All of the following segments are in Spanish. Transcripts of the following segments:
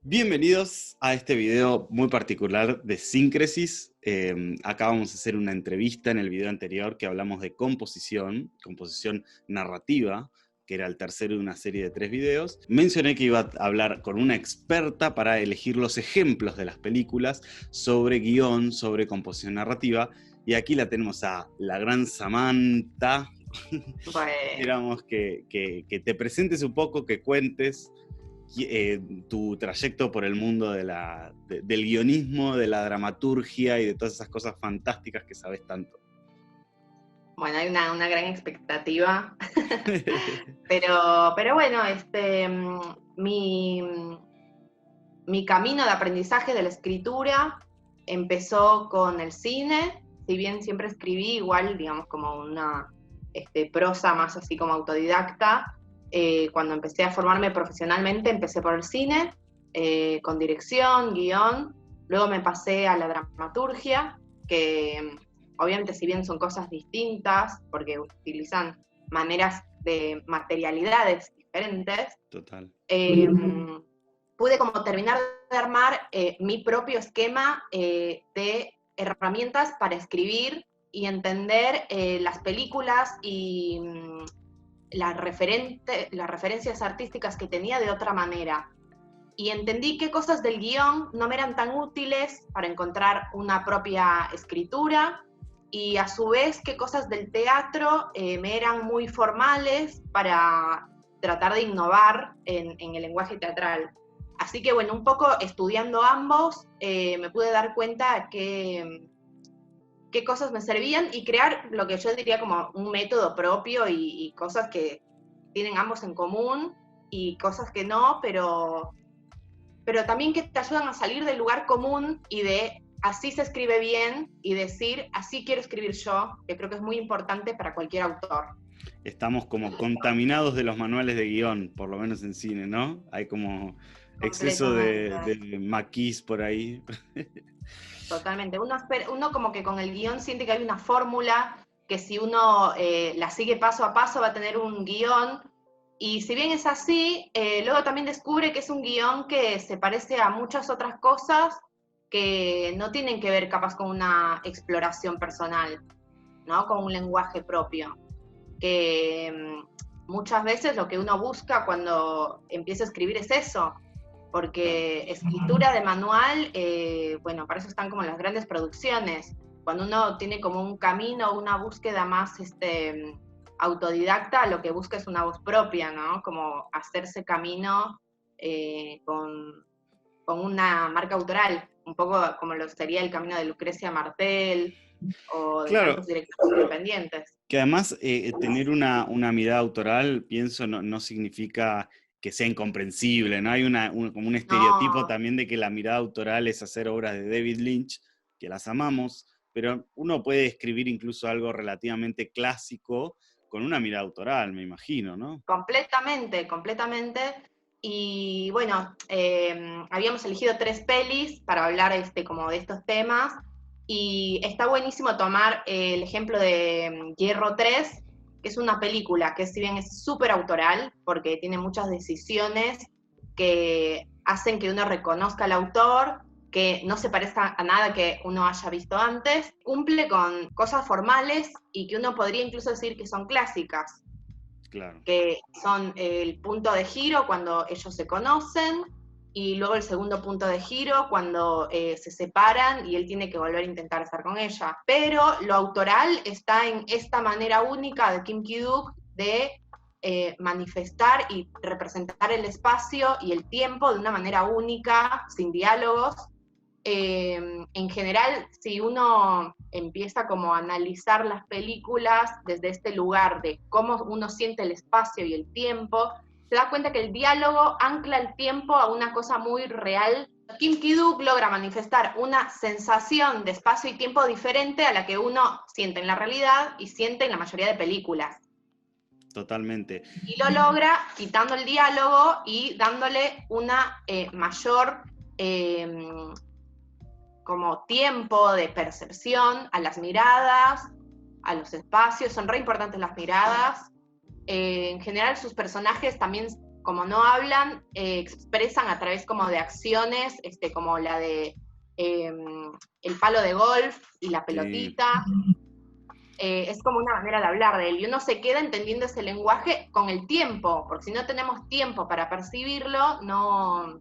Bienvenidos a este video muy particular de Síncresis. Acá vamos a hacer una entrevista en el video anterior que hablamos de composición narrativa, que era el tercero de una serie de 3 videos. Mencioné que iba a hablar con una experta para elegir los ejemplos de las películas sobre guión, sobre composición narrativa. Y aquí la tenemos a la gran Samantha. Bueno. Quisiéramos que te presentes un poco, que cuentes tu trayecto por el mundo del guionismo, de la dramaturgia y de todas esas cosas fantásticas que sabes tanto. Bueno, hay una gran expectativa, pero bueno, mi camino de aprendizaje de la escritura empezó con el cine. Si bien siempre escribí igual, digamos, como una prosa más así como autodidacta, cuando empecé a formarme profesionalmente empecé por el cine, con dirección, guión. Luego me pasé a la dramaturgia, que obviamente si bien son cosas distintas, porque utilizan maneras de materialidades diferentes, Total. pude como terminar de armar mi propio esquema de herramientas para escribir y entender las películas y las referencias artísticas que tenía de otra manera. Y entendí qué cosas del guión no me eran tan útiles para encontrar una propia escritura, y a su vez qué cosas del teatro me eran muy formales para tratar de innovar en el lenguaje teatral. Así que bueno, un poco estudiando ambos, me pude dar cuenta qué cosas me servían y crear lo que yo diría como un método propio y cosas que tienen ambos en común y cosas que no, pero también que te ayudan a salir del lugar común y de así se escribe bien y decir así quiero escribir yo, que creo que es muy importante para cualquier autor. Estamos como contaminados de los manuales de guión, por lo menos en cine, ¿no? Hay como exceso de maquis por ahí. Totalmente. Uno como que con el guión siente que hay una fórmula, que si uno la sigue paso a paso va a tener un guión. Y si bien es así, luego también descubre que es un guión que se parece a muchas otras cosas que no tienen que ver capaz con una exploración personal, ¿no? Con un lenguaje propio. Que muchas veces lo que uno busca cuando empieza a escribir es eso, porque escritura de manual, bueno, para eso están como las grandes producciones. Cuando uno tiene como un camino, una búsqueda más autodidacta, lo que busca es una voz propia, ¿no? Como hacerse camino con una marca autoral, un poco como lo sería el camino de Lucrecia Martel o de Claro, tantos directores independientes. que además tener una mirada autoral, pienso, no significa que sea incomprensible, ¿no? Hay como un estereotipo No, también de que la mirada autoral es hacer obras de David Lynch, que las amamos, pero uno puede escribir incluso algo relativamente clásico con una mirada autoral, me imagino, ¿no? completamente, completamente. Y bueno, habíamos elegido 3 pelis para hablar como de estos temas. Y está buenísimo tomar el ejemplo de Hierro 3, que es una película que si bien es súper autoral, porque tiene muchas decisiones que hacen que uno reconozca al autor, que no se parezca a nada que uno haya visto antes, cumple con cosas formales y que uno podría incluso decir que son clásicas, Claro. que son el punto de giro cuando ellos se conocen, y luego el segundo punto de giro cuando se separan y él tiene que volver a intentar estar con ella. Pero lo autoral está en esta manera única de Kim Ki-duk de manifestar y representar el espacio y el tiempo de una manera única, sin diálogos. En general, si uno empieza como a analizar las películas desde este lugar de cómo uno siente el espacio y el tiempo, se da cuenta que el diálogo ancla el tiempo a una cosa muy real. Kim Ki-duk logra manifestar una sensación de espacio y tiempo diferente a la que uno siente en la realidad y siente en la mayoría de películas. Totalmente. Y lo logra quitando el diálogo y dándole una mayor como tiempo de percepción a las miradas, a los espacios. Son re importantes las miradas. En general sus personajes también como no hablan, expresan a través como de acciones, como la de el palo de golf y la Sí. pelotita. Es como una manera de hablar de él, y uno se queda entendiendo ese lenguaje con el tiempo, porque si no tenemos tiempo para percibirlo, no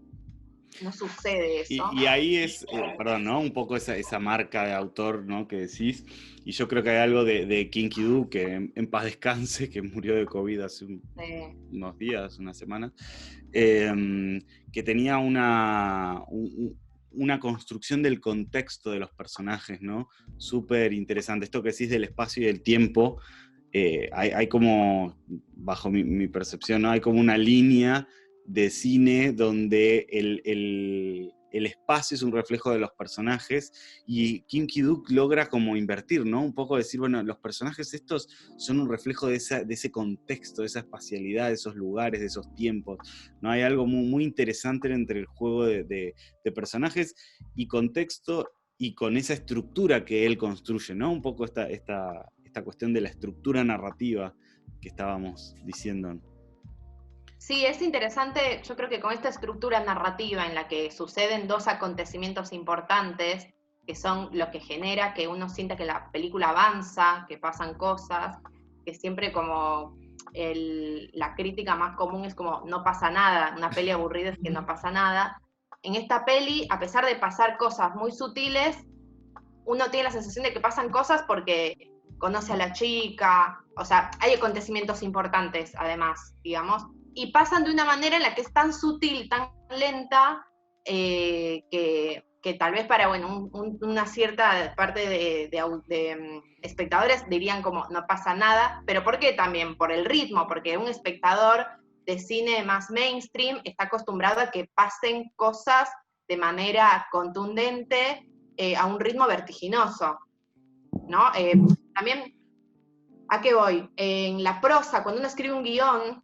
sucede eso. Y ahí es, perdón, ¿no? Un poco esa marca de autor, ¿no? Que decís. Y yo creo que hay algo de Kinky Doo, que en paz descanse, que murió de COVID hace unos días, unas semanas, que tenía una construcción del contexto de los personajes, ¿no? Súper interesante. Esto que decís del espacio y del tiempo, hay como, bajo mi percepción, ¿no? Hay como una línea de cine donde el espacio es un reflejo de los personajes y Kim Ki-duk logra como invertir, ¿no? Un poco decir, bueno, los personajes estos son un reflejo de ese contexto, de esa espacialidad, de esos lugares, de esos tiempos, ¿no? Hay algo muy interesante entre el juego de personajes y contexto y con esa estructura que él construye, ¿no? Un poco esta cuestión de la estructura narrativa que estábamos diciendo. Sí, es interesante, yo creo que con esta estructura narrativa en la que suceden dos acontecimientos importantes, que son lo que genera que uno sienta que la película avanza, que pasan cosas, que siempre como la crítica más común es como no pasa nada, una peli aburrida es que no pasa nada. En esta peli, a pesar de pasar cosas muy sutiles, uno tiene la sensación de que pasan cosas porque conoce a la chica, o sea, hay acontecimientos importantes además, digamos, y pasan de una manera en la que es tan sutil, tan lenta, que tal vez para bueno, una cierta parte de espectadores dirían como no pasa nada, pero ¿por qué también? Por el ritmo, porque un espectador de cine más mainstream está acostumbrado a que pasen cosas de manera contundente, a un ritmo vertiginoso, ¿no? También, ¿a qué voy? En la prosa, cuando uno escribe un guión,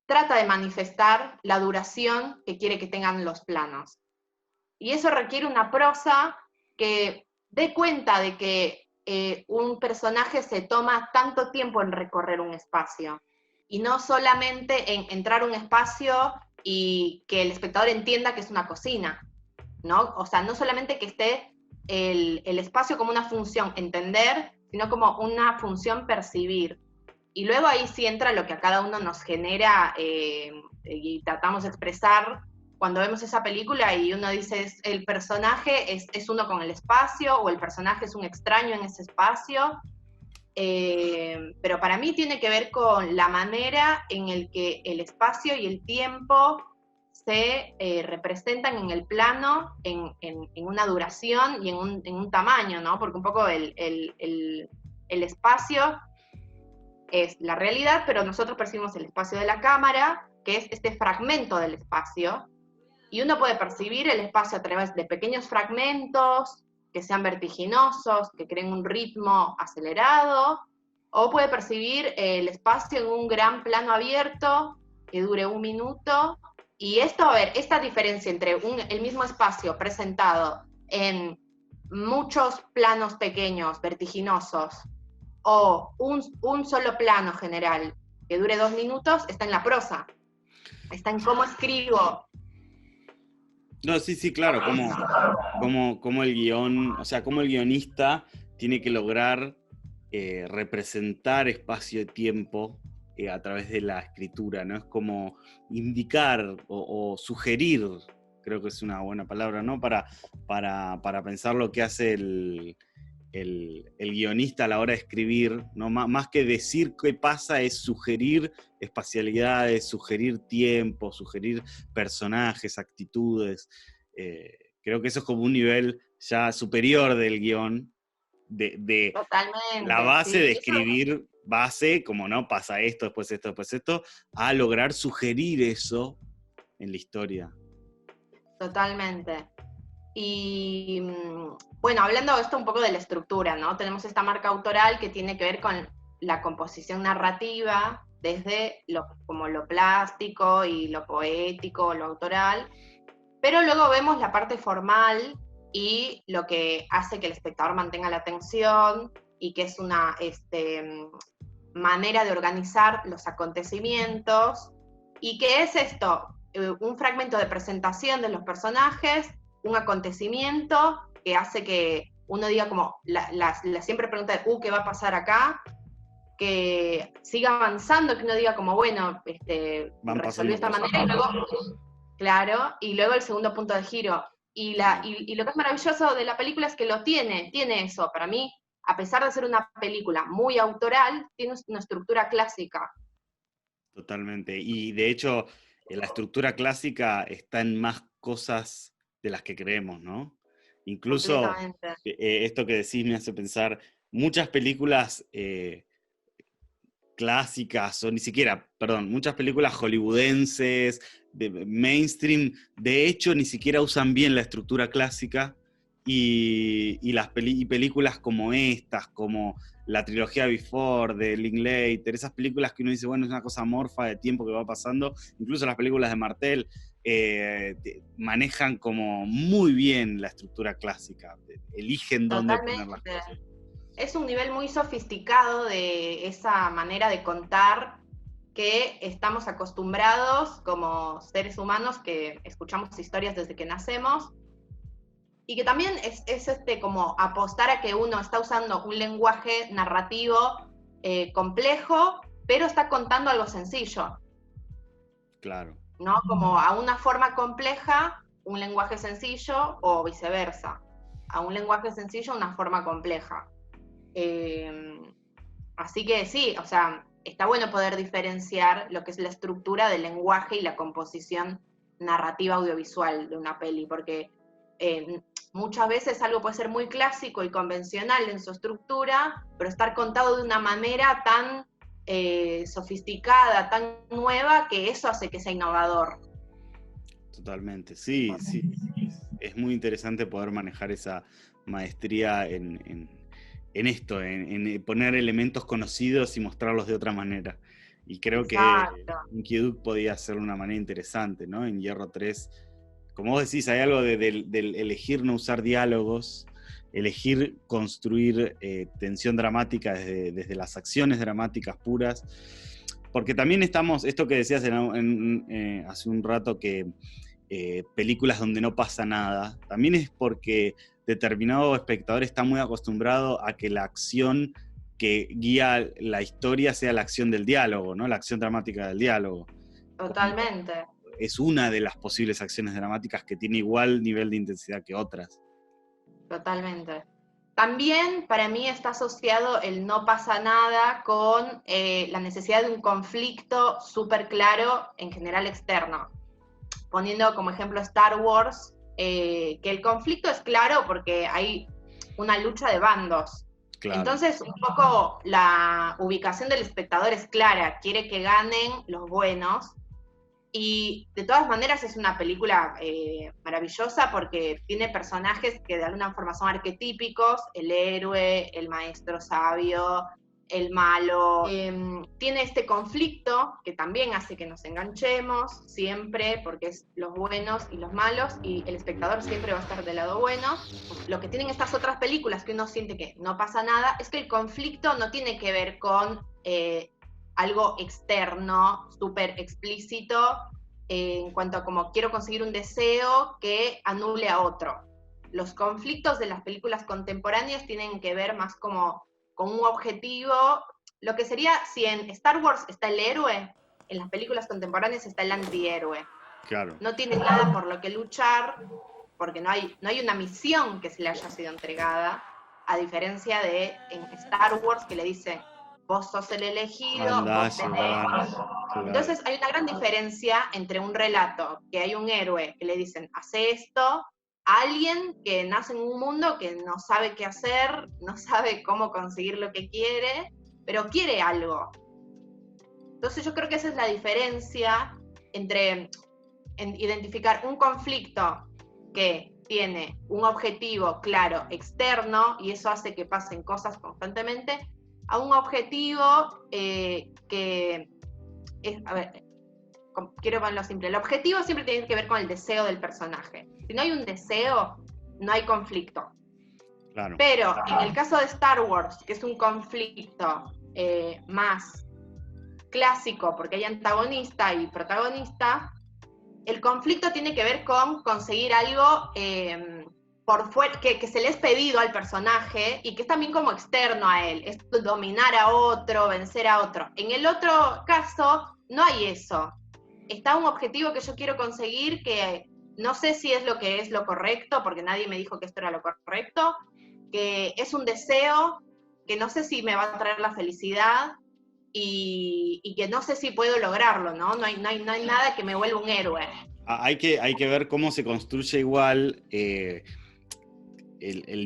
trata de manifestar la duración que quiere que tengan los planos. Y eso requiere una prosa que dé cuenta de que un personaje se toma tanto tiempo en recorrer un espacio, y no solamente en entrar a un espacio y que el espectador entienda que es una cocina, ¿no? O sea, no solamente que esté el espacio como una función, entender, sino como una función percibir. Y luego ahí sí entra lo que a cada uno nos genera, y tratamos de expresar cuando vemos esa película y uno dice, el personaje es uno con el espacio, o el personaje es un extraño en ese espacio. Pero para mí tiene que ver con la manera en el que el espacio y el tiempo se representan en el plano, en una duración y en un tamaño, ¿no? Porque un poco el espacio es la realidad, pero nosotros percibimos el espacio de la cámara, que es este fragmento del espacio, y uno puede percibir el espacio a través de pequeños fragmentos que sean vertiginosos, que creen un ritmo acelerado, o puede percibir el espacio en un gran plano abierto que dure 1 minuto. Y esto, a ver, esta diferencia entre el mismo espacio presentado en muchos planos pequeños, vertiginosos, o un solo plano general que dure 2 minutos, está en la prosa, está en cómo escribo. No, sí, sí, claro, como el guión, o sea, como el guionista tiene que lograr representar espacio y tiempo a través de la escritura, ¿no? Es como indicar o sugerir, creo que es una buena palabra, ¿no? Para pensar lo que hace el guionista a la hora de escribir, ¿no? Más que decir qué pasa, es sugerir espacialidades, sugerir tiempo, sugerir personajes, actitudes. Creo que eso es como un nivel ya superior del guión, de la Totalmente, base de sí, escribir base, como no, pasa esto, después esto, a lograr sugerir eso en la historia. totalmente. Y bueno, hablando de esto un poco de la estructura, ¿no? Tenemos esta marca autoral que tiene que ver con la composición narrativa, desde como lo plástico y lo poético, lo autoral, pero luego vemos la parte formal y lo que hace que el espectador mantenga la atención, y que es una manera de organizar los acontecimientos, ¿Y qué es esto? Un fragmento de presentación de los personajes, un acontecimiento que hace que uno diga como, la siempre pregunta de, ¿qué va a pasar acá? Que siga avanzando, que uno diga como, bueno, resolvió esta manera, y luego, claro, y luego el segundo punto de giro. Y lo que es maravilloso de la película es que tiene eso. Para mí, a pesar de ser una película muy autoral, tiene una estructura clásica. Totalmente. Y de hecho, la estructura clásica está en más cosas de las que creemos, ¿no? Incluso Completamente. esto que decís me hace pensar, muchas películas clásicas, o ni siquiera, perdón, muchas películas hollywoodenses, de mainstream, de hecho ni siquiera usan bien la estructura clásica y las películas como estas, como la trilogía Before, de Linklater, esas películas que uno dice, bueno, es una cosa amorfa de tiempo que va pasando, incluso las películas de Martel, manejan como muy bien la estructura clásica, eligen dónde poner las Totalmente. cosas. Es un nivel muy sofisticado de esa manera de contar que estamos acostumbrados como seres humanos que escuchamos historias desde que nacemos, y que también es como apostar a que uno está usando un lenguaje narrativo complejo, pero está contando algo sencillo. Claro. ¿No? Como a una forma compleja, un lenguaje sencillo, o viceversa. A un lenguaje sencillo, una forma compleja. Así que sí, o sea, está bueno poder diferenciar lo que es la estructura del lenguaje y la composición narrativa audiovisual de una peli, porque muchas veces algo puede ser muy clásico y convencional en su estructura, pero estar contado de una manera tan sofisticada, tan nueva, que eso hace que sea innovador. Totalmente, sí, sí. Es muy interesante poder manejar esa maestría en esto, en poner elementos conocidos y mostrarlos de otra manera. Y creo que Exacto. Inquietud podía ser una manera interesante, ¿no? En Hierro 3, como vos decís, hay algo del elegir no usar diálogos, elegir construir tensión dramática desde las acciones dramáticas puras, porque también estamos, esto que decías hace un rato, que películas donde no pasa nada, también es porque determinado espectador está muy acostumbrado a que la acción que guía la historia sea la acción del diálogo, ¿no? La acción dramática del diálogo. Totalmente. Es una de las posibles acciones dramáticas que tiene igual nivel de intensidad que otras. Totalmente. También para mí está asociado el no pasa nada con la necesidad de un conflicto súper claro, en general externo. Poniendo como ejemplo Star Wars, que el conflicto es claro porque hay una lucha de bandos. Claro. Entonces, un poco la ubicación del espectador es clara, quiere que ganen los buenos. Y de todas maneras es una película maravillosa porque tiene personajes que de alguna forma son arquetípicos, el héroe, el maestro sabio, el malo. Tiene este conflicto que también hace que nos enganchemos siempre, porque es los buenos y los malos, y el espectador siempre va a estar del lado bueno. Lo que tienen estas otras películas que uno siente que no pasa nada es que el conflicto no tiene que ver con algo externo, súper explícito, en cuanto a como quiero conseguir un deseo que anule a otro. Los conflictos de las películas contemporáneas tienen que ver más como con un objetivo, lo que sería si en Star Wars está el héroe, en las películas contemporáneas está el antihéroe. Claro. No tiene nada por lo que luchar, porque no hay una misión que se le haya sido entregada, a diferencia de en Star Wars que le dice, vos sos el elegido, Andá, vos tenés. claro. Entonces hay una gran diferencia entre un relato que hay un héroe que le dicen, hace esto, a alguien que nace en un mundo que no sabe qué hacer, no sabe cómo conseguir lo que quiere, pero quiere algo. Entonces yo creo que esa es la diferencia entre identificar un conflicto que tiene un objetivo claro externo, y eso hace que pasen cosas constantemente, a un objetivo que es, a ver, quiero ponerlo simple, el objetivo siempre tiene que ver con el deseo del personaje. Si no hay un deseo, no hay conflicto. Claro. Pero en el caso de Star Wars, que es un conflicto más clásico, porque hay antagonista y protagonista, el conflicto tiene que ver con conseguir algo por fuera, que se le es pedido al personaje y que es también como externo a él, es dominar a otro, vencer a otro. En el otro caso, no hay eso. Está un objetivo que yo quiero conseguir que no sé si es lo correcto, porque nadie me dijo que esto era lo correcto, que es un deseo que no sé si me va a traer la felicidad y que no sé si puedo lograrlo, ¿no? No hay nada que me vuelva un héroe. Hay que ver cómo se construye igual el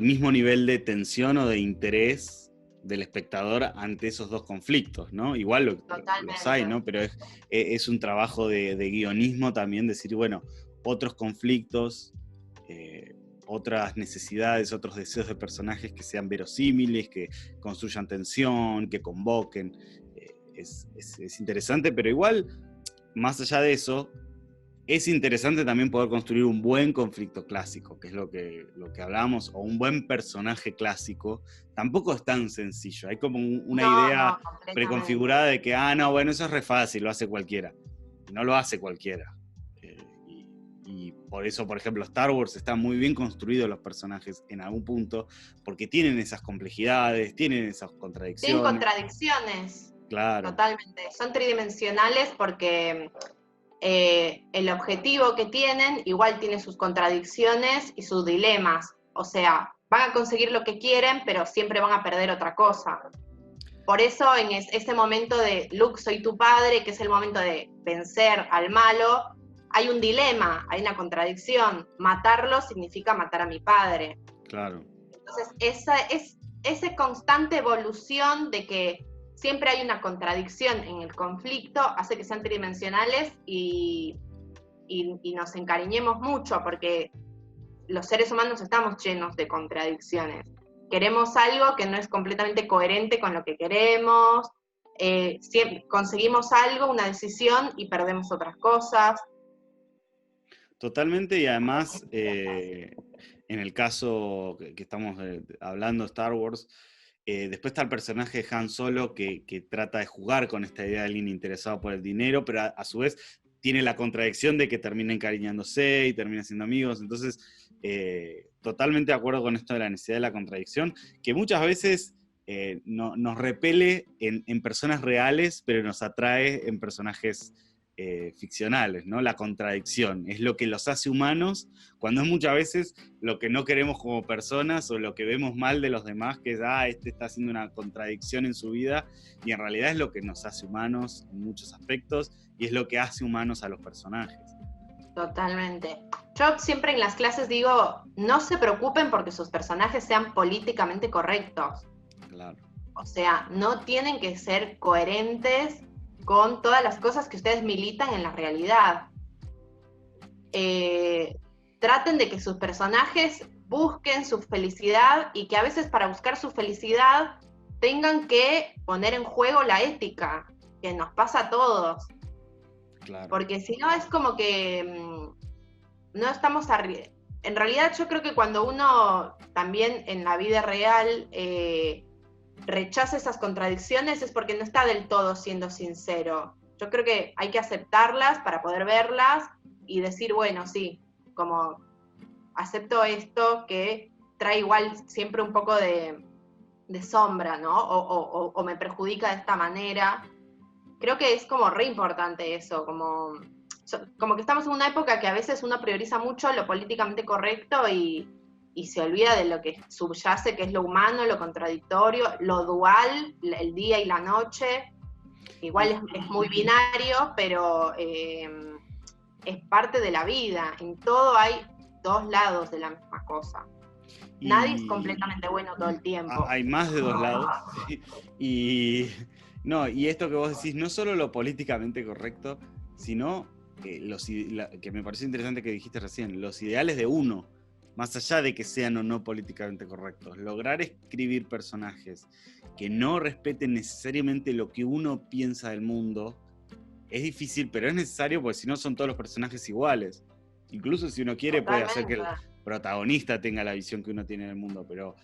mismo nivel de tensión o de interés del espectador ante esos dos conflictos, ¿no? Igual los hay, ¿no? Pero es un trabajo de guionismo también, decir, bueno, otros conflictos, otras necesidades, otros deseos de personajes que sean verosímiles, que construyan tensión, que convoquen. Es interesante, pero igual, más allá de eso, es interesante también poder construir un buen conflicto clásico, que es lo que hablamos, o un buen personaje clásico. Tampoco es tan sencillo. Hay como una idea preconfigurada de que, no, bueno, eso es re fácil, lo hace cualquiera. No lo hace cualquiera. Y por eso, por ejemplo, Star Wars está muy bien construido los personajes en algún punto, porque tienen esas complejidades, tienen esas contradicciones. Tienen contradicciones. Claro. Totalmente. Son tridimensionales porque el objetivo que tienen igual tiene sus contradicciones y sus dilemas. O sea, van a conseguir lo que quieren, pero siempre van a perder otra cosa. Por eso en ese momento de Luke, soy tu padre, que es el momento de vencer al malo, hay un dilema, hay una contradicción. Matarlo significa matar a mi padre. Claro. Entonces, esa constante evolución de que siempre hay una contradicción en el conflicto hace que sean tridimensionales y nos encariñemos mucho, porque los seres humanos estamos llenos de contradicciones. Queremos algo que no es completamente coherente con lo que queremos, conseguimos algo, una decisión, y perdemos otras cosas. Totalmente, y además, en el caso que estamos hablando, Star Wars, después está el personaje de Han Solo que trata de jugar con esta idea de alguien interesado por el dinero, pero a su vez tiene la contradicción de que termina encariñándose y termina siendo amigos. Entonces, totalmente de acuerdo con esto de la necesidad de la contradicción, que muchas veces nos repele en personas reales, pero nos atrae en personajes ficcionales, ¿no? La contradicción es lo que los hace humanos, cuando es muchas veces lo que no queremos como personas o lo que vemos mal de los demás, que es, este está haciendo una contradicción en su vida, y en realidad es lo que nos hace humanos en muchos aspectos y es lo que hace humanos a los personajes. Totalmente. Yo siempre en las clases digo, no se preocupen porque sus personajes sean políticamente correctos. Claro. O sea, no tienen que ser coherentes con todas las cosas que ustedes militan en la realidad. Traten de que sus personajes busquen su felicidad y que a veces para buscar su felicidad tengan que poner en juego la ética, que nos pasa a todos. Claro. Porque si no es como que no estamos en realidad yo creo que cuando uno también en la vida real rechaza esas contradicciones es porque no está del todo siendo sincero. Yo creo que hay que aceptarlas para poder verlas y decir, bueno, sí, como acepto esto que trae igual siempre un poco de sombra, ¿no? O me perjudica de esta manera. Creo que es como re importante eso, como que estamos en una época que a veces uno prioriza mucho lo políticamente correcto y se olvida de lo que subyace, que es lo humano, lo contradictorio, lo dual, el día y la noche. Igual es muy binario, pero es parte de la vida. En todo hay dos lados de la misma cosa. Nadie es completamente bueno todo el tiempo. Hay más de dos lados. Sí. Y esto que vos decís, no solo lo políticamente correcto, sino que me pareció interesante que dijiste recién, los ideales de uno, más allá de que sean o no políticamente correctos. Lograr escribir personajes que no respeten necesariamente lo que uno piensa del mundo es difícil, pero es necesario porque si no son todos los personajes iguales. Incluso si uno quiere puede hacer que el protagonista tenga la visión que uno tiene del mundo, pero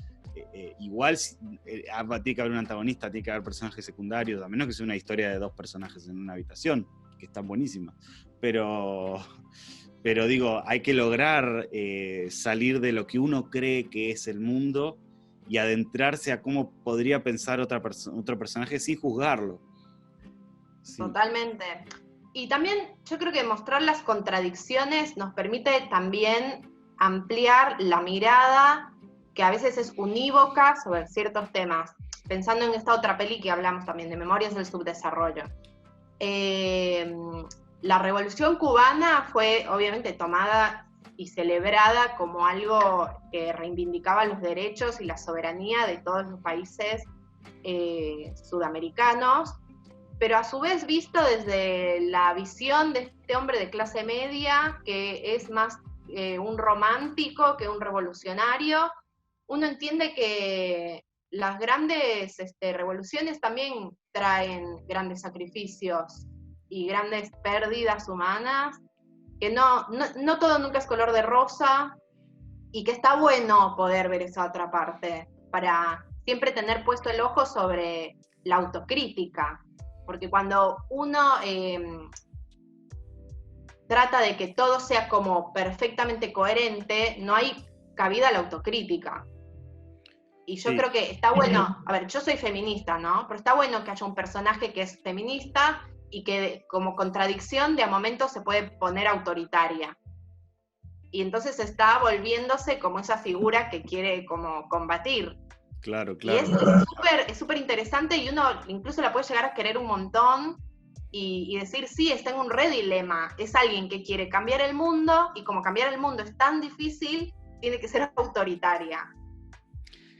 igual tiene que haber un antagonista, tiene que haber personajes secundarios, a menos que sea una historia de 2 personajes en una habitación, que están buenísimas. Pero digo, hay que lograr salir de lo que uno cree que es el mundo y adentrarse a cómo podría pensar otro personaje sin juzgarlo. Sí. Totalmente. Y también yo creo que mostrar las contradicciones nos permite también ampliar la mirada, que a veces es unívoca sobre ciertos temas. Pensando en esta otra peli que hablamos también, de Memorias del Subdesarrollo. La Revolución Cubana fue obviamente tomada y celebrada como algo que reivindicaba los derechos y la soberanía de todos los países sudamericanos, pero a su vez visto desde la visión de este hombre de clase media, que es más un romántico que un revolucionario. Uno entiende que las grandes revoluciones también traen grandes sacrificios y grandes pérdidas humanas, que no todo nunca es color de rosa, y que está bueno poder ver esa otra parte, para siempre tener puesto el ojo sobre la autocrítica. Porque cuando uno trata de que todo sea como perfectamente coherente, no hay cabida a la autocrítica. Y yo creo que está bueno, a ver, yo soy feminista, ¿no? Pero está bueno que haya un personaje que es feminista y que como contradicción de a momentos se puede poner autoritaria. Y entonces está volviéndose como esa figura que quiere como combatir. Claro. Y es súper interesante, y uno incluso la puede llegar a querer un montón y decir, sí, está en un re dilema. Es alguien que quiere cambiar el mundo, y como cambiar el mundo es tan difícil, tiene que ser autoritaria.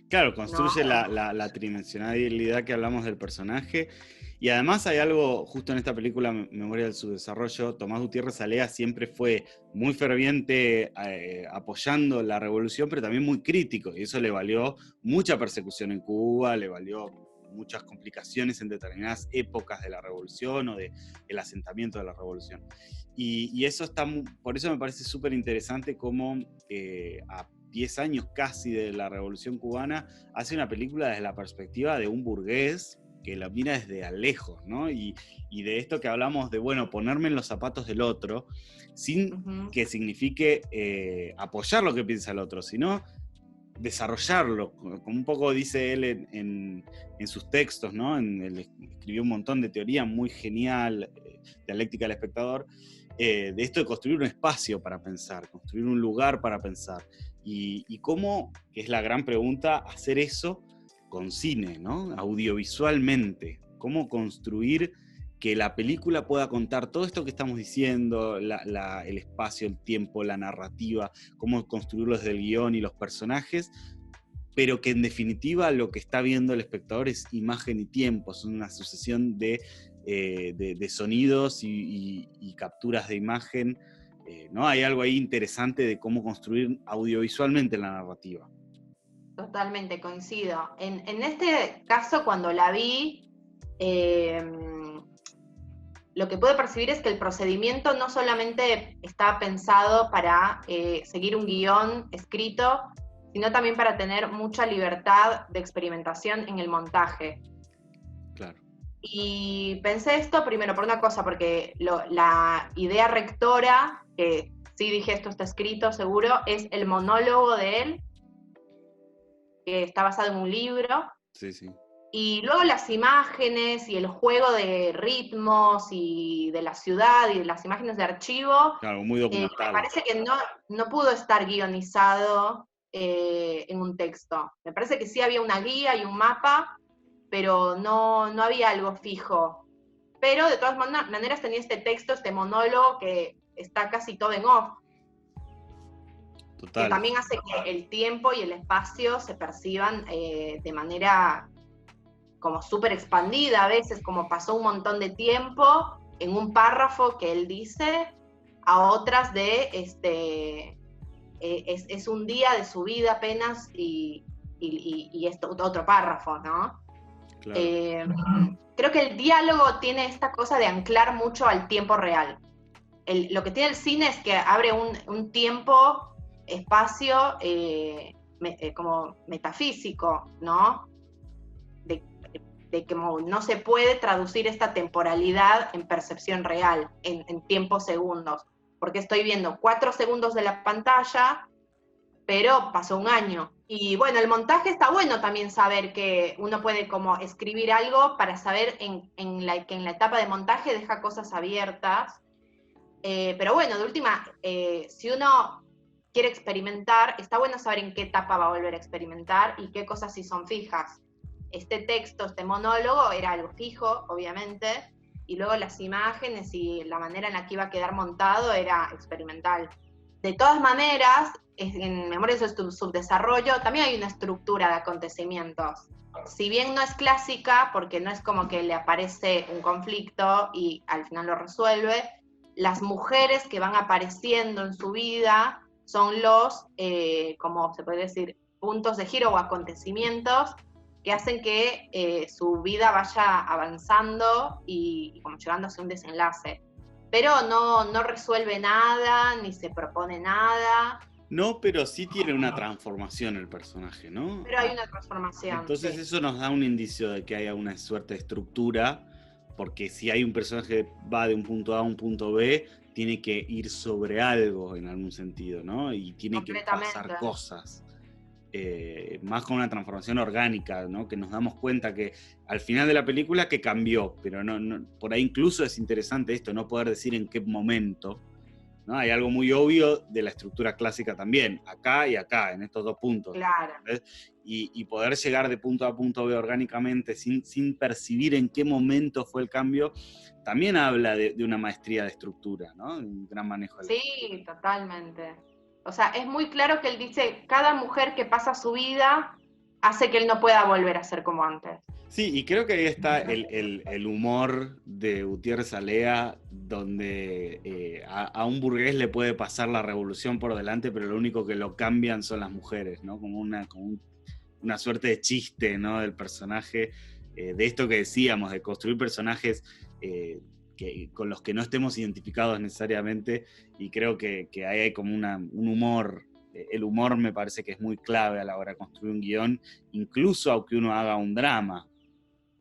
Claro, construye la tridimensionalidad que hablamos del personaje. Y además hay algo, justo en esta película, Memoria del Subdesarrollo, Tomás Gutiérrez Alea siempre fue muy ferviente apoyando la revolución, pero también muy crítico, y eso le valió mucha persecución en Cuba, le valió muchas complicaciones en determinadas épocas de la revolución o del asentamiento de la revolución. Y eso por eso me parece súper interesante cómo a 10 años casi de la revolución cubana hace una película desde la perspectiva de un burgués que la mira desde a lejos, ¿no? Y de esto que hablamos de, bueno, ponerme en los zapatos del otro, sin que signifique apoyar lo que piensa el otro, sino desarrollarlo, como un poco dice él en sus textos, ¿no? Él escribió un montón de teoría muy genial, dialéctica del espectador, de esto de construir un espacio para pensar, construir un lugar para pensar, y cómo, que es la gran pregunta, hacer eso con cine, ¿no? Audiovisualmente, cómo construir que la película pueda contar todo esto que estamos diciendo, el espacio, el tiempo, la narrativa, cómo construirlo desde el guión y los personajes, pero que en definitiva lo que está viendo el espectador es imagen y tiempo, son una sucesión de sonidos y capturas de imagen, ¿no? Hay algo ahí interesante de cómo construir audiovisualmente la narrativa. Totalmente, coincido. En este caso, cuando la vi, lo que pude percibir es que el procedimiento no solamente está pensado para seguir un guión escrito, sino también para tener mucha libertad de experimentación en el montaje. Claro. Y pensé esto primero por una cosa, porque la idea rectora, que sí dije esto está escrito seguro, es el monólogo de él, que está basado en un libro. Sí, sí. Y luego las imágenes y el juego de ritmos y de la ciudad y de las imágenes de archivo, claro, muy documental. Me parece que no pudo estar guionizado en un texto. Me parece que sí había una guía y un mapa, pero no había algo fijo. Pero de todas maneras tenía este texto, este monólogo que está casi todo en off. Total. Que también hace que el tiempo y el espacio se perciban de manera como súper expandida a veces, como pasó un montón de tiempo en un párrafo que él dice, a otras de es un día de su vida apenas y esto, otro párrafo, ¿no? Claro. Creo que el diálogo tiene esta cosa de anclar mucho al tiempo real. Lo que tiene el cine es que abre un tiempo, espacio, como metafísico, ¿no? De que no se puede traducir esta temporalidad en percepción real, en tiempos segundos, porque estoy viendo 4 segundos de la pantalla, pero pasó un año. Y bueno, el montaje está bueno también saber que uno puede como escribir algo para saber que en la etapa de montaje deja cosas abiertas. Pero bueno, de última, si uno quiere experimentar, está bueno saber en qué etapa va a volver a experimentar y qué cosas sí son fijas. Este texto, este monólogo era algo fijo, obviamente, y luego las imágenes y la manera en la que iba a quedar montado era experimental. De todas maneras, en Memorias de Subdesarrollo también hay una estructura de acontecimientos. Si bien no es clásica, porque no es como que le aparece un conflicto y al final lo resuelve, las mujeres que van apareciendo en su vida son los, como se puede decir, puntos de giro o acontecimientos que hacen que su vida vaya avanzando y como llegando hacia un desenlace. Pero no resuelve nada, ni se propone nada. No, pero sí tiene una transformación el personaje, ¿no? Pero hay una transformación. Entonces Sí. eso nos da un indicio de que haya una suerte de estructura, porque si hay un personaje que va de un punto A a un punto B, tiene que ir sobre algo en algún sentido, ¿no? Y tiene que pasar cosas. Más con una transformación orgánica, ¿no? Que nos damos cuenta que al final de la película que cambió, pero no, por ahí incluso es interesante esto, no poder decir en qué momento, ¿no? Hay algo muy obvio de la estructura clásica también, acá y acá, en estos 2 puntos. Claro. Y poder llegar de punto A a punto B orgánicamente sin percibir en qué momento fue el cambio, también habla de una maestría de estructura, ¿no? Un gran manejo de la estructura. Totalmente. O sea, es muy claro que él dice, cada mujer que pasa su vida hace que él no pueda volver a ser como antes. Sí, y creo que ahí está el humor de Gutiérrez Alea, donde a un burgués le puede pasar la revolución por delante, pero lo único que lo cambian son las mujeres, ¿no? Como una suerte de chiste, ¿no? Del personaje, de esto que decíamos, de construir personajes con los que no estemos identificados necesariamente, y creo que ahí hay como un humor. El humor me parece que es muy clave a la hora de construir un guión, incluso aunque uno haga un drama,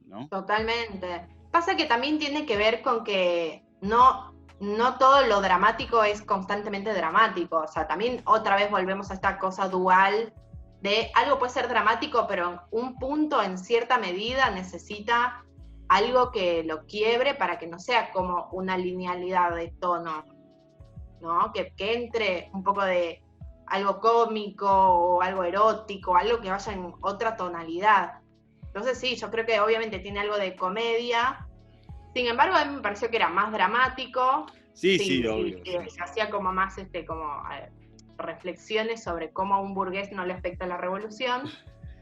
¿no? Totalmente. Pasa que también tiene que ver con que no todo lo dramático es constantemente dramático. O sea, también otra vez volvemos a esta cosa dual de algo puede ser dramático, pero un punto en cierta medida necesita algo que lo quiebre para que no sea como una linealidad de tono, ¿no? Que entre un poco de algo cómico o algo erótico, algo que vaya en otra tonalidad. Entonces sí, yo creo que obviamente tiene algo de comedia. Sin embargo, a mí me pareció que era más dramático. Sí, obvio. Se hacía como más reflexiones sobre cómo a un burgués no le afecta la revolución.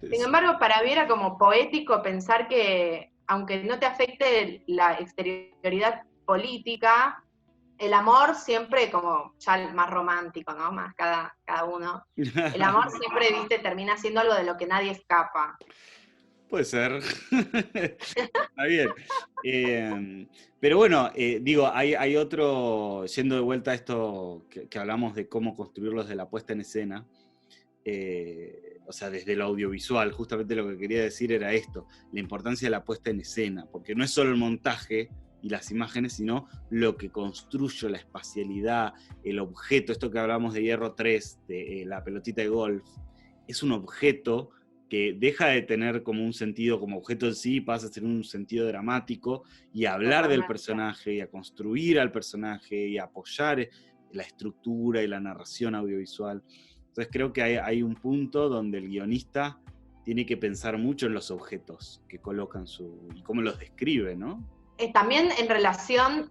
Sin embargo, para mí era como poético pensar que, aunque no te afecte la exterioridad política, el amor siempre como ya más romántico, ¿no? Más cada uno. El amor siempre, viste, termina siendo algo de lo que nadie escapa. Puede ser. Está bien. Pero bueno, digo, hay otro, yendo de vuelta a esto que hablamos de cómo construirlos desde la puesta en escena, o sea, desde lo audiovisual, justamente lo que quería decir era esto, la importancia de la puesta en escena, porque no es solo el montaje y las imágenes, sino lo que construye, la espacialidad, el objeto, esto que hablamos de Hierro 3, de la pelotita de golf, es un objeto que deja de tener como un sentido como objeto en sí, pasa a tener un sentido dramático y a hablar del personaje y a construir al personaje y a apoyar la estructura y la narración audiovisual. Entonces creo que hay un punto donde el guionista tiene que pensar mucho en los objetos que colocan y cómo los describe, ¿no? También en relación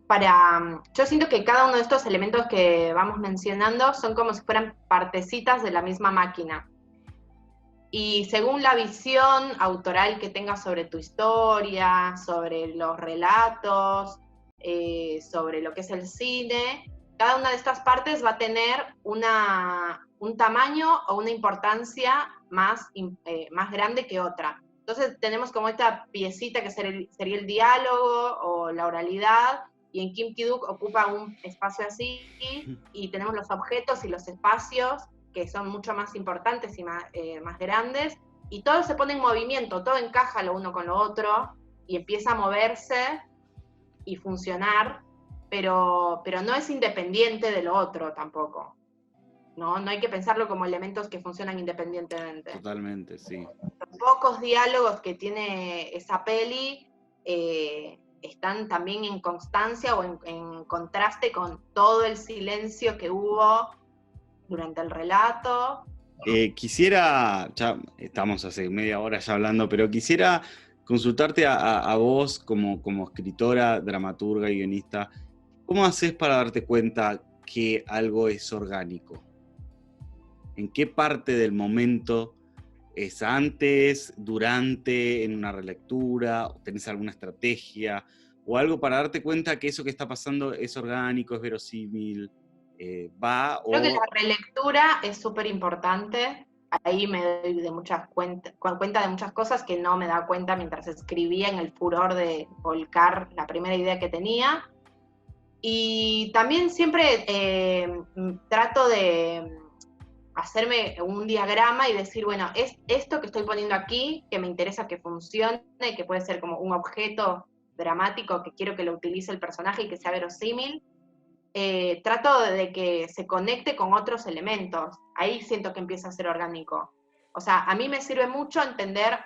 yo siento que cada uno de estos elementos que vamos mencionando son como si fueran partecitas de la misma máquina. Y según la visión autoral que tengas sobre tu historia, sobre los relatos, sobre lo que es el cine, cada una de estas partes va a tener un tamaño o una importancia más grande que otra. Entonces tenemos como esta piecita que sería el diálogo o la oralidad, y en Kim Ki-duk ocupa un espacio así, y tenemos los objetos y los espacios que son mucho más importantes y más grandes, y todo se pone en movimiento, todo encaja lo uno con lo otro, y empieza a moverse y funcionar, pero no es independiente de lo otro tampoco. ¿No? No hay que pensarlo como elementos que funcionan independientemente. Totalmente, sí. Los pocos diálogos que tiene esa peli están también en constancia o en contraste con todo el silencio que hubo durante el relato. Quisiera, ya estamos hace media hora ya hablando, pero quisiera consultarte a vos como escritora, dramaturga y guionista, ¿cómo haces para darte cuenta que algo es orgánico? ¿En qué parte del momento es antes, durante, en una relectura? ¿Tenés alguna estrategia o algo para darte cuenta que eso que está pasando es orgánico, es verosímil, va Creo que la o... relectura es súper importante. Ahí me doy cuenta de muchas cosas que no me daba cuenta mientras escribía en el furor de volcar la primera idea que tenía. Y también siempre trato de hacerme un diagrama y decir, bueno, es esto que estoy poniendo aquí, que me interesa que funcione, que puede ser como un objeto dramático que quiero que lo utilice el personaje y que sea verosímil. Trato de que se conecte con otros elementos. Ahí siento que empieza a ser orgánico. O sea, a mí me sirve mucho entender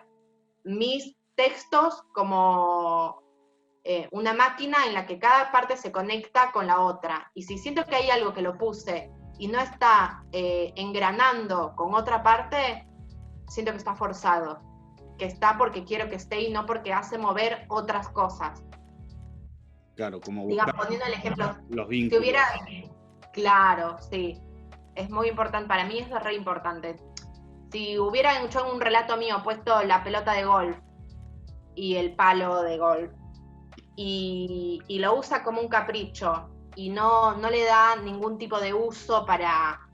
mis textos como una máquina en la que cada parte se conecta con la otra. Y si siento que hay algo que lo puse y no está engranando con otra parte, siento que está forzado, que está porque quiero que esté y no porque hace mover otras cosas. Claro, como Digamos, buscar poniendo el ejemplo, los si hubiera, vínculos. claro, sí, es muy importante, para mí es re importante. Si hubiera yo en un relato mío puesto la pelota de golf y el palo de golf, y lo usa como un capricho y no le da ningún tipo de uso para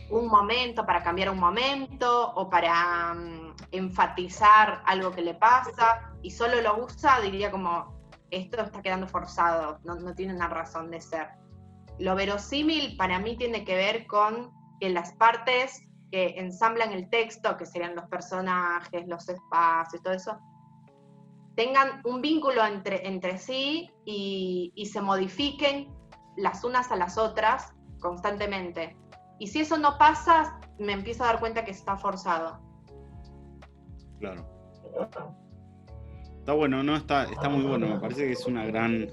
un momento, para cambiar un momento o para enfatizar algo que le pasa, y solo lo usa, diría como, esto está quedando forzado, no tiene una razón de ser. Lo verosímil para mí tiene que ver con que las partes que ensamblan el texto, que serían los personajes, los espacios, todo eso, tengan un vínculo entre sí y se modifiquen las unas a las otras constantemente. Y si eso no pasa, me empiezo a dar cuenta que está forzado. Claro. Está bueno, ¿no? Está muy bueno. Me parece que es una gran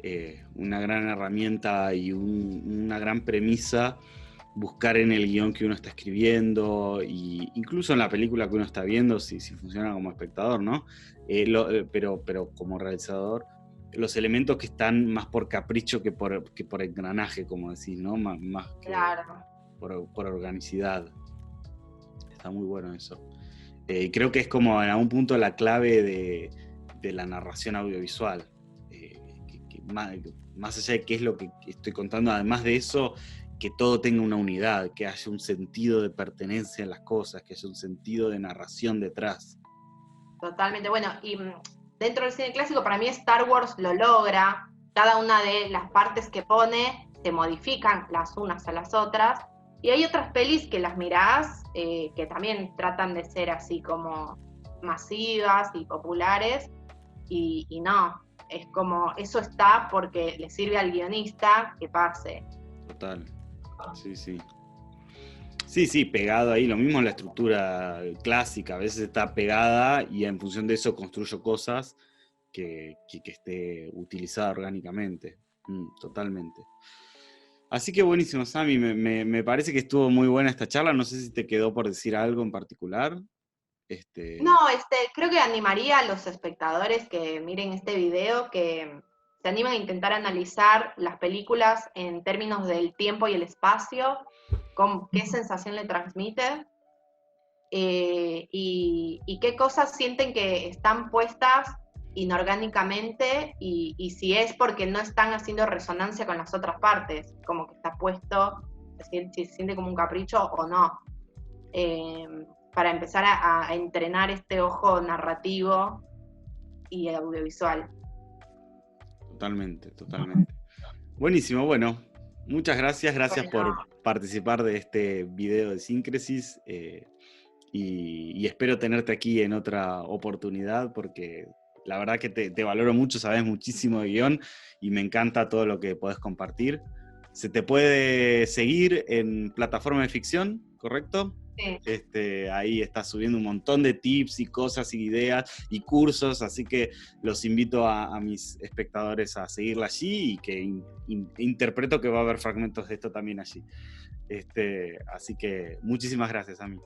herramienta y una gran premisa buscar en el guión que uno está escribiendo, y incluso en la película que uno está viendo, si funciona como espectador, ¿no? Pero como realizador, los elementos que están más por capricho que por engranaje, como decís, ¿no? Más que Claro. por organicidad. Está muy bueno eso. Creo que es como en algún punto la clave de la narración audiovisual. Que más allá de qué es lo que estoy contando, además de eso, que todo tenga una unidad, que haya un sentido de pertenencia en las cosas, que haya un sentido de narración detrás. Totalmente. Bueno, y dentro del cine clásico, para mí Star Wars lo logra. Cada una de las partes que pone se modifican las unas a las otras. Y hay otras pelis que las mirás que también tratan de ser así como masivas y populares. Y no, es como, eso está porque le sirve al guionista que pase. Total. Sí, sí. Sí, pegado ahí. Lo mismo en la estructura clásica. A veces está pegada y en función de eso construyo cosas que esté utilizada orgánicamente. Totalmente. Así que buenísimo, Sammy. Me parece que estuvo muy buena esta charla. No sé si te quedó por decir algo en particular. No, creo que animaría a los espectadores que miren este video, que se animen a intentar analizar las películas en términos del tiempo y el espacio, con qué sensación le transmite, y qué cosas sienten que están puestas inorgánicamente, y si es porque no están haciendo resonancia con las otras partes, como que está puesto, si se siente como un capricho o no. Para empezar a entrenar este ojo narrativo y audiovisual. Totalmente. Buenísimo, bueno. Muchas gracias Bueno, por participar de este video de Síncresis y espero tenerte aquí en otra oportunidad porque la verdad que te valoro mucho, sabes muchísimo de guión y me encanta todo lo que podés compartir. Se te puede seguir en plataforma de ficción, ¿correcto? Sí. Ahí estás subiendo un montón de tips y cosas y ideas y cursos, así que los invito a mis espectadores a seguirla allí y que interpreto que va a haber fragmentos de esto también allí. Así que muchísimas gracias, Ami.